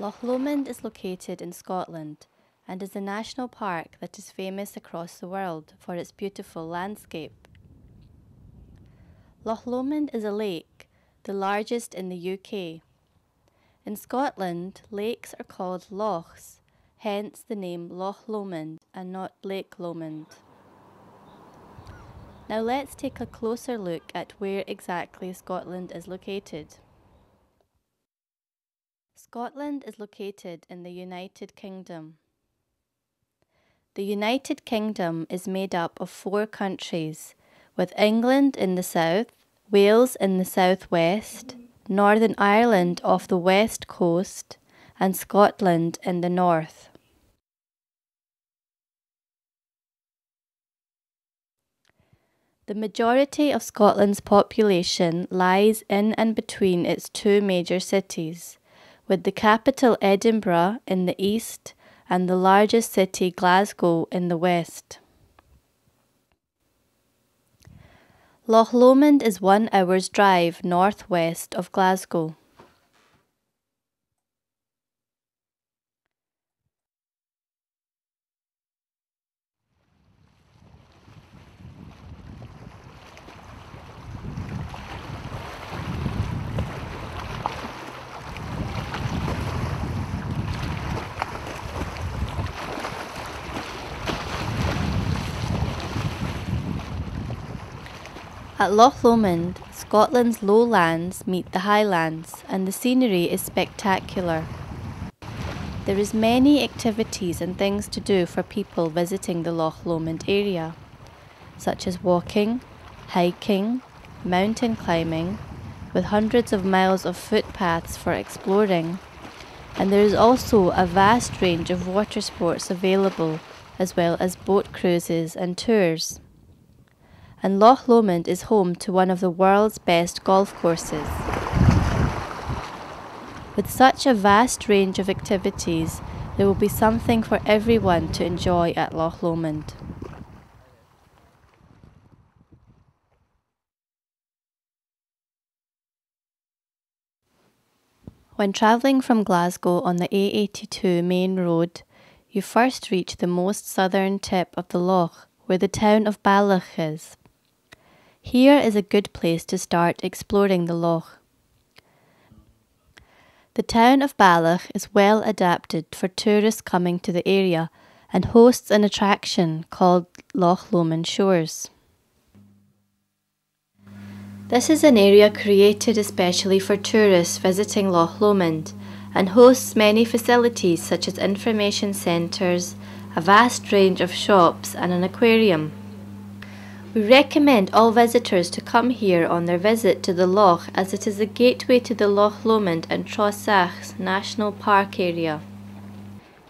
Loch Lomond is located in Scotland and is a national park that is famous across the world for its beautiful landscape. Loch Lomond is a lake, the largest in the UK. In Scotland, lakes are called lochs, hence the name Loch Lomond and not Lake Lomond. Now let's take a closer look at where exactly Scotland is located. Scotland is located in the United Kingdom. The United Kingdom is made up of 4 countries, with England in the south, Wales in the southwest, Northern Ireland off the west coast, and Scotland in the north. The majority of Scotland's population lies in and between its 2 major cities, with the capital Edinburgh in the east and the largest city Glasgow in the west. Loch Lomond is 1 hour's drive northwest of Glasgow. At Loch Lomond, Scotland's lowlands meet the Highlands and the scenery is spectacular. There is many activities and things to do for people visiting the Loch Lomond area, such as walking, hiking, mountain climbing, with hundreds of miles of footpaths for exploring, and there is also a vast range of water sports available, as well as boat cruises and tours. And Loch Lomond is home to one of the world's best golf courses. With such a vast range of activities, there will be something for everyone to enjoy at Loch Lomond. When travelling from Glasgow on the A82 main road, you first reach the most southern tip of the loch, where the town of Bala is. Here is a good place to start exploring the loch. The town of Bala is well adapted for tourists coming to the area and hosts an attraction called Loch Lumen Shores. This is an area created especially for tourists visiting Loch Lomond and hosts many facilities such as information centres, a vast range of shops and an aquarium. We recommend all visitors to come here on their visit to the loch, as it is the gateway to the Loch Lomond and Trossachs National Park area.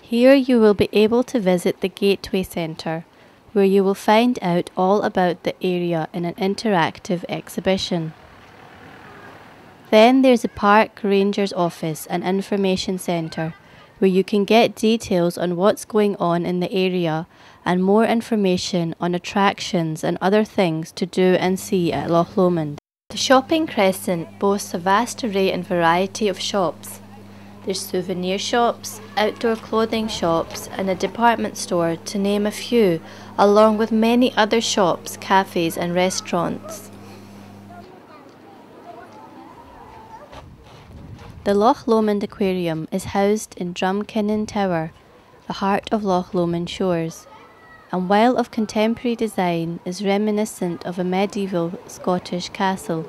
Here you will be able to visit the Gateway Centre, where you will find out all about the area in an interactive exhibition. Then there's a park ranger's office and information centre, where you can get details on what's going on in the area and more information on attractions and other things to do and see at Loch Lomond. The shopping crescent boasts a vast array and variety of shops. There's souvenir shops, outdoor clothing shops and a department store, to name a few, along with many other shops, cafes and restaurants. The Loch Lomond Aquarium is housed in Drumkinnon Tower, the heart of Loch Lomond Shores, and while of contemporary design, is reminiscent of a medieval Scottish castle.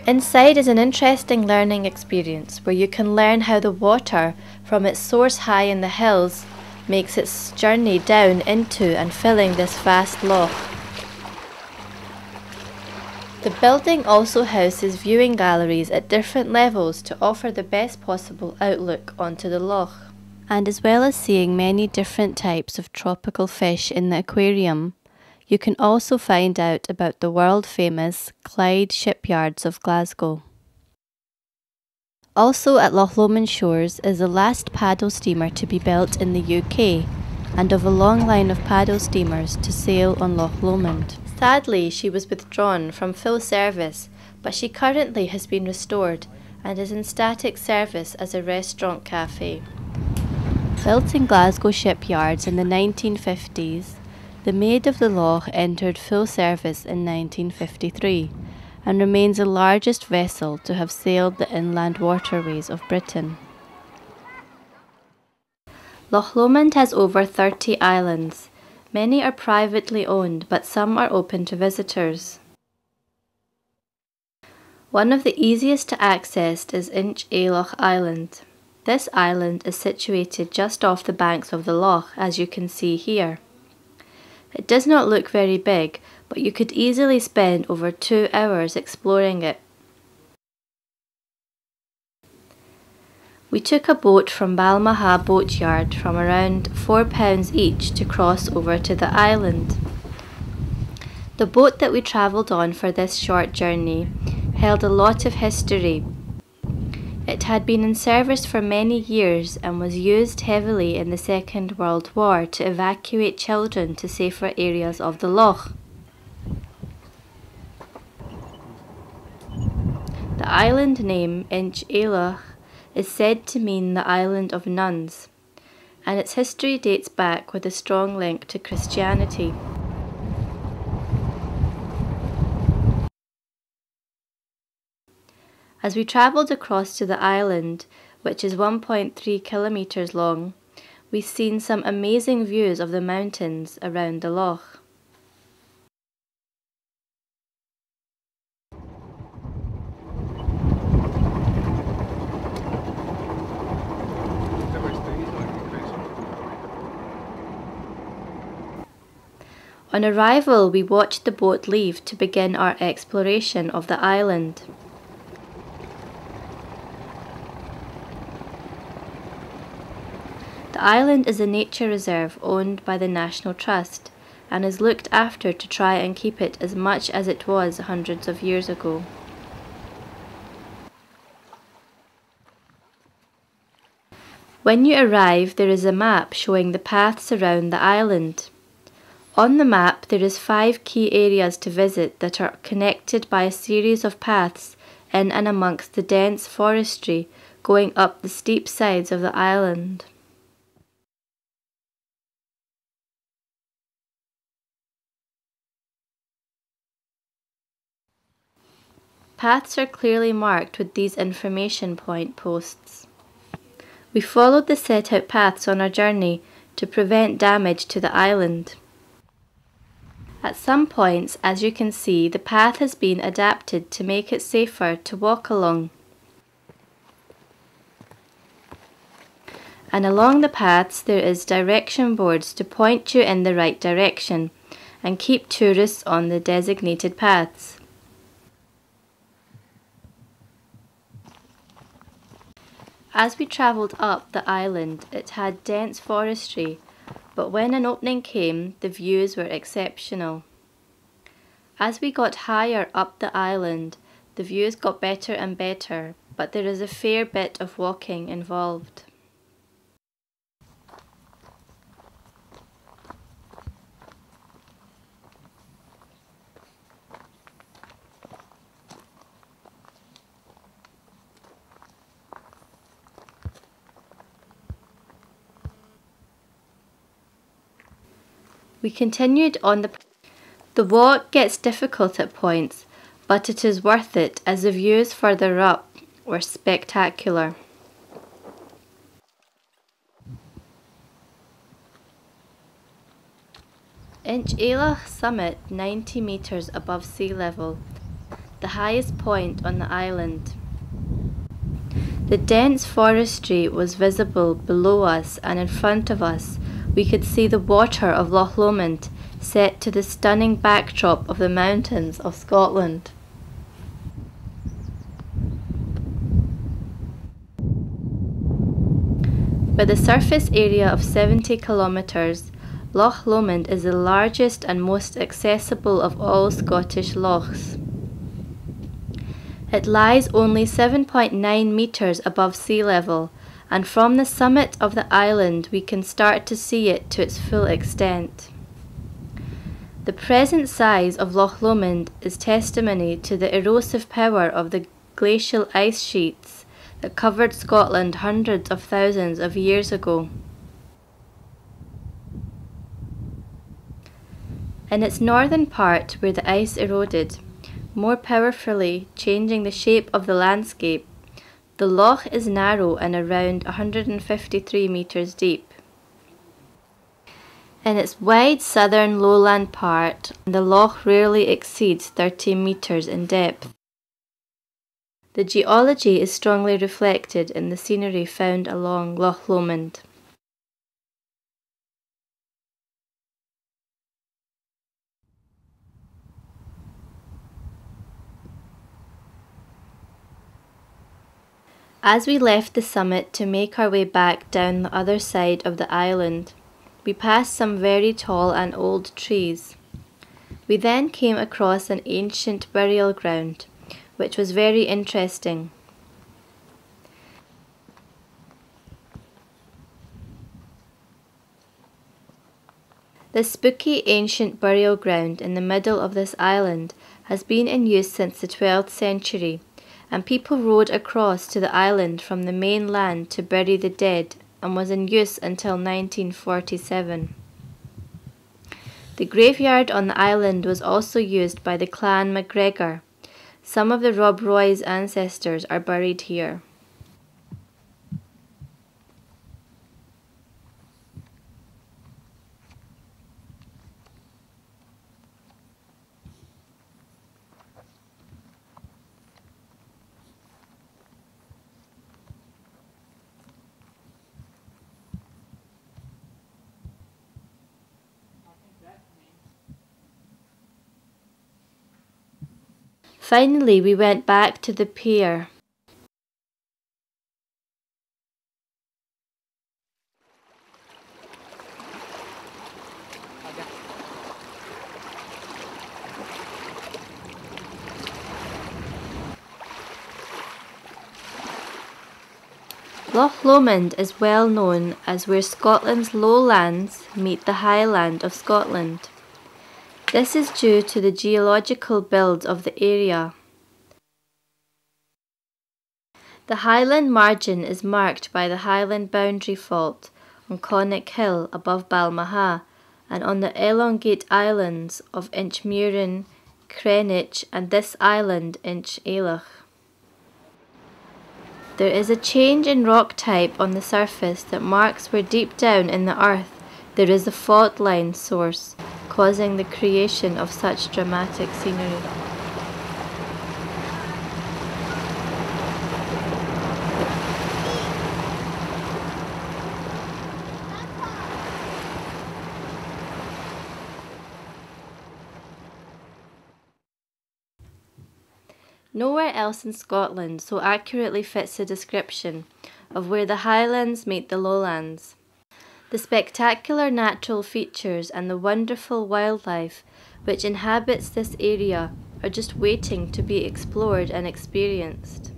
Inside is an interesting learning experience where you can learn how the water from its source high in the hills makes its journey down into and filling this vast loch. The building also houses viewing galleries at different levels to offer the best possible outlook onto the loch. And as well as seeing many different types of tropical fish in the aquarium, you can also find out about the world-famous Clyde Shipyards of Glasgow. Also at Loch Lomond Shores is the last paddle steamer to be built in the UK, and of a long line of paddle steamers to sail on Loch Lomond. Sadly, she was withdrawn from full service, but she currently has been restored and is in static service as a restaurant cafe. Built in Glasgow Shipyards in the 1950s, the Maid of the Loch entered full service in 1953 and remains the largest vessel to have sailed the inland waterways of Britain. Loch Lomond has over 30 islands. Many are privately owned, but some are open to visitors. One of the easiest to access is Loch Island. This island is situated just off the banks of the loch, as you can see here. It does not look very big, but you could easily spend over 2 hours exploring it. We took a boat from Bala boatyard from around £4 each to cross over to the island. The boat that we travelled on for this short journey held a lot of history. It had been in service for many years and was used heavily in the Second World War to evacuate children to safer areas of the loch. The island name, Loch, is said to mean the island of nuns, and its history dates back with a strong link to Christianity. As we travelled across to the island, which is 1.3 kilometres long, we've seen some amazing views of the mountains around the loch. On arrival, we watched the boat leave to begin our exploration of the island. The island is a nature reserve owned by the National Trust and is looked after to try and keep it as much as it was hundreds of years ago. When you arrive, there is a map showing the paths around the island. On the map, there is 5 key areas to visit that are connected by a series of paths in and amongst the dense forestry going up the steep sides of the island. Paths are clearly marked with these information point posts. We followed the set out paths on our journey to prevent damage to the island. At some points, as you can see, the path has been adapted to make it safer to walk along. And along the paths there is direction boards to point you in the right direction and keep tourists on the designated paths. As we travelled up the island, it had dense forestry, but when an opening came, the views were exceptional. As we got higher up the island, the views got better and better, but there is a fair bit of walking involved. We continued on the walk gets difficult at points, but it is worth it as the views further up were spectacular. Loch summit 90 metres above sea level, the highest point on the island. The dense forestry was visible below us, and in front of us we could see the water of Loch Lomond set to the stunning backdrop of the mountains of Scotland. With a surface area of 70 kilometres, Loch Lomond is the largest and most accessible of all Scottish lochs. It lies only 7.9 metres above sea level, and from the summit of the island we can start to see it to its full extent. The present size of Loch Lomond is testimony to the erosive power of the glacial ice sheets that covered Scotland hundreds of thousands of years ago. In its northern part, where the ice eroded more powerfully, changing the shape of the landscape, the loch is narrow and around 153 metres deep. In its wide southern lowland part, the loch rarely exceeds 30 metres in depth. The geology is strongly reflected in the scenery found along Loch Lomond. As we left the summit to make our way back down the other side of the island, we passed some very tall and old trees. We then came across an ancient burial ground, which was very interesting. This spooky ancient burial ground in the middle of this island has been in use since the 12th century, and people rowed across to the island from the mainland to bury the dead, and was in use until 1947. The graveyard on the island was also used by the clan MacGregor. Some of the Rob Roy's ancestors are buried here. Finally, we went back to the pier. Loch Lomond is well known as where Scotland's lowlands meet the Highland of Scotland. This is due to the geological build of the area. The Highland margin is marked by the Highland boundary fault on Connick Hill above Balmaha and on the elongate islands of Inchmurin, Greenwich and this island Inch Ailach. There is a change in rock type on the surface that marks where deep down in the earth there is a fault line source, causing the creation of such dramatic scenery. Nowhere else in Scotland so accurately fits the description of where the Highlands meet the lowlands. The spectacular natural features and the wonderful wildlife which inhabits this area are just waiting to be explored and experienced.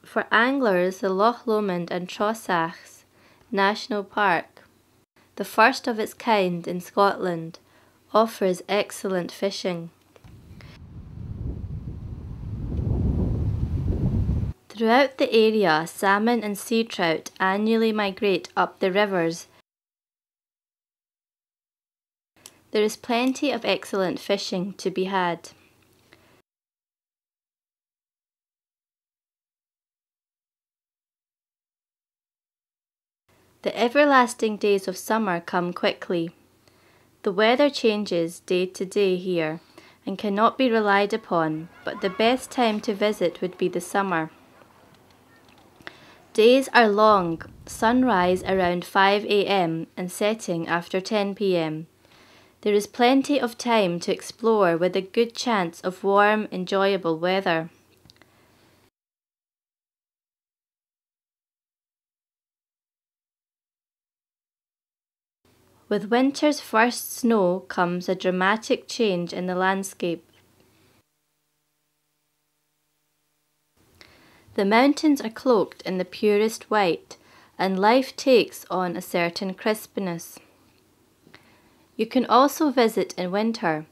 For anglers, the Loch Lomond and Trossachs National Park, the first of its kind in Scotland, offers excellent fishing. Throughout the area, salmon and sea trout annually migrate up the rivers. There is plenty of excellent fishing to be had. The everlasting days of summer come quickly. The weather changes day to day here and cannot be relied upon, but the best time to visit would be the summer. Days are long, sunrise around 5 a.m. and setting after 10 p.m. There is plenty of time to explore with a good chance of warm, enjoyable weather. With winter's first snow comes a dramatic change in the landscape. The mountains are cloaked in the purest white, and life takes on a certain crispness. You can also visit in winter,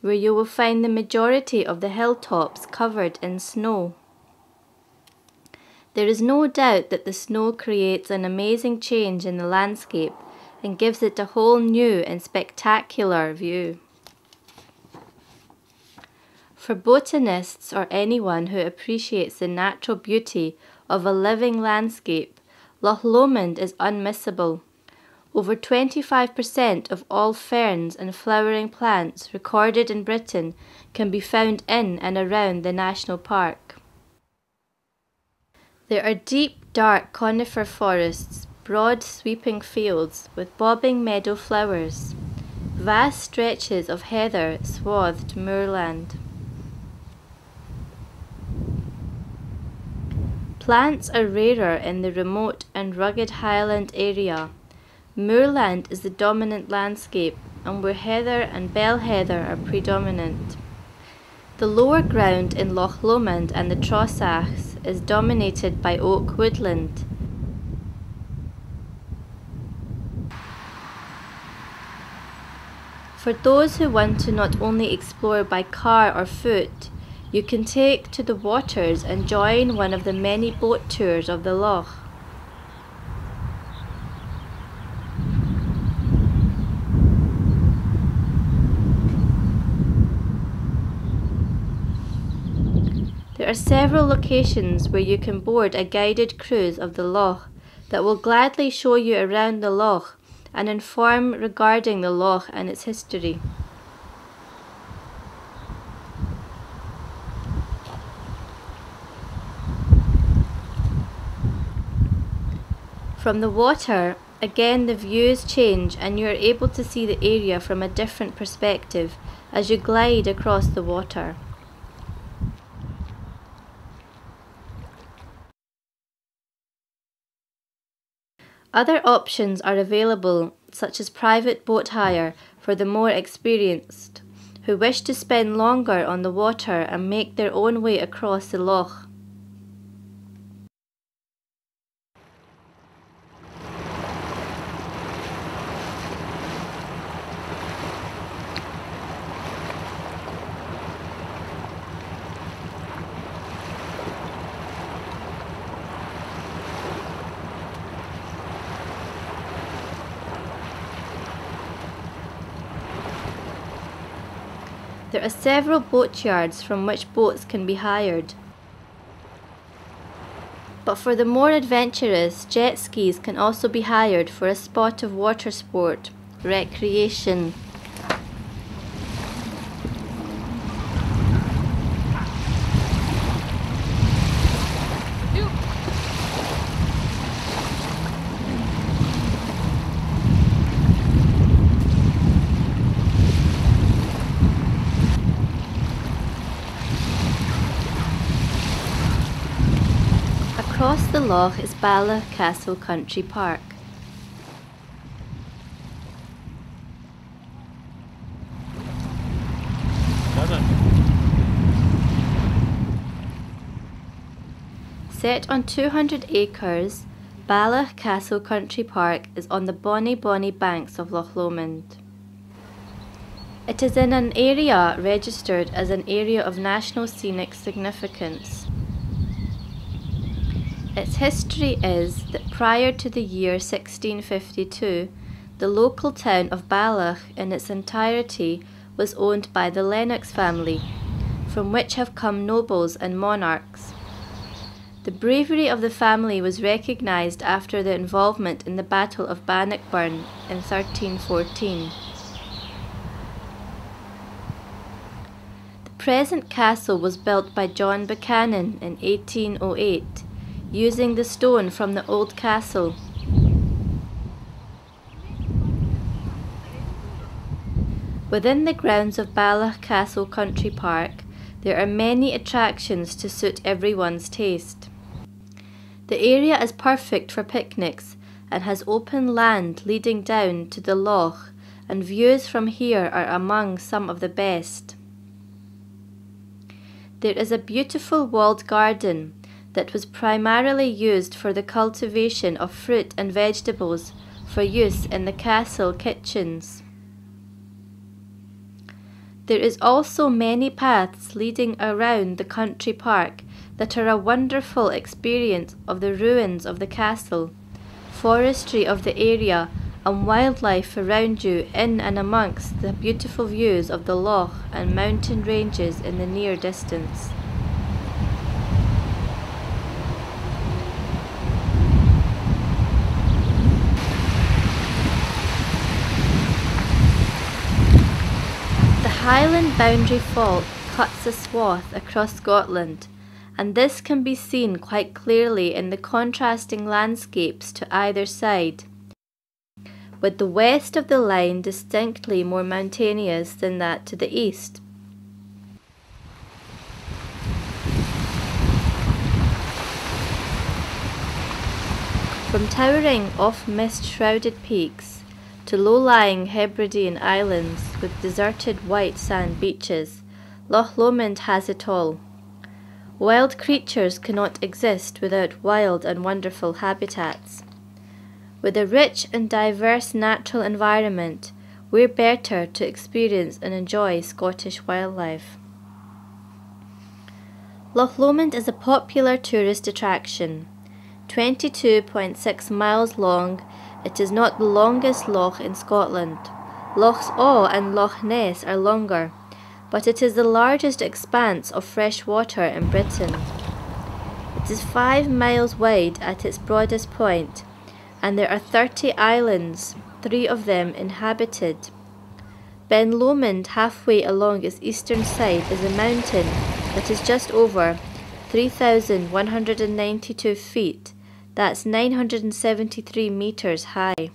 where you will find the majority of the hilltops covered in snow. There is no doubt that the snow creates an amazing change in the landscape and gives it a whole new and spectacular view. For botanists or anyone who appreciates the natural beauty of a living landscape, Loch Lomond is unmissable. Over 25% of all ferns and flowering plants recorded in Britain can be found in and around the national park. There are deep, dark conifer forests, broad sweeping fields with bobbing meadow flowers, vast stretches of heather swathed moorland. Plants are rarer in the remote and rugged Highland area. Moorland is the dominant landscape, and where heather and bell heather are predominant. The lower ground in Loch Lomond and the Trossachs is dominated by oak woodland. For those who want to not only explore by car or foot, you can take to the waters and join one of the many boat tours of the loch. There are several locations where you can board a guided cruise of the loch that will gladly show you around the loch and inform regarding the loch and its history. From the water, again the views change and you are able to see the area from a different perspective as you glide across the water. Other options are available, such as private boat hire for the more experienced, who wish to spend longer on the water and make their own way across the loch. There are several boatyards from which boats can be hired. But for the more adventurous, jet skis can also be hired for a spot of water sport, recreation. Across the loch is Bala Castle Country Park. Set on 200 acres, Bala Castle Country Park is on the bonny banks of Loch Lomond. It is in an area registered as an Area of National Scenic Significance. Its history is that prior to the year 1652, the local town of Bala in its entirety was owned by the Lennox family, from which have come nobles and monarchs. The bravery of the family was recognised after their involvement in the Battle of Bannockburn in 1314. The present castle was built by John Buchanan in 1808, using the stone from the old castle. Within the grounds of Bala Castle Country Park, there are many attractions to suit everyone's taste. The area is perfect for picnics and has open land leading down to the loch, and views from here are among some of the best. There is a beautiful walled garden that was primarily used for the cultivation of fruit and vegetables for use in the castle kitchens. There is also many paths leading around the country park that are a wonderful experience of the ruins of the castle, forestry of the area, and wildlife around you in and amongst the beautiful views of the loch and mountain ranges in the near distance. The Highland boundary fault cuts a swath across Scotland, and this can be seen quite clearly in the contrasting landscapes to either side, with the west of the line distinctly more mountainous than that to the east. From towering off-mist-shrouded peaks to low-lying Hebridean islands with deserted white sand beaches, Loch Lomond has it all. Wild creatures cannot exist without wild and wonderful habitats. With a rich and diverse natural environment, we're better to experience and enjoy Scottish wildlife. Loch Lomond is a popular tourist attraction. 22.6 miles long, it is not the longest loch in Scotland. Lochs Awe and Loch Ness are longer, but it is the largest expanse of fresh water in Britain. It is 5 miles wide at its broadest point, and there are 30 islands, 3 of them inhabited. Ben Lomond, halfway along its eastern side, is a mountain that is just over 3,192 feet, that's 973 meters high.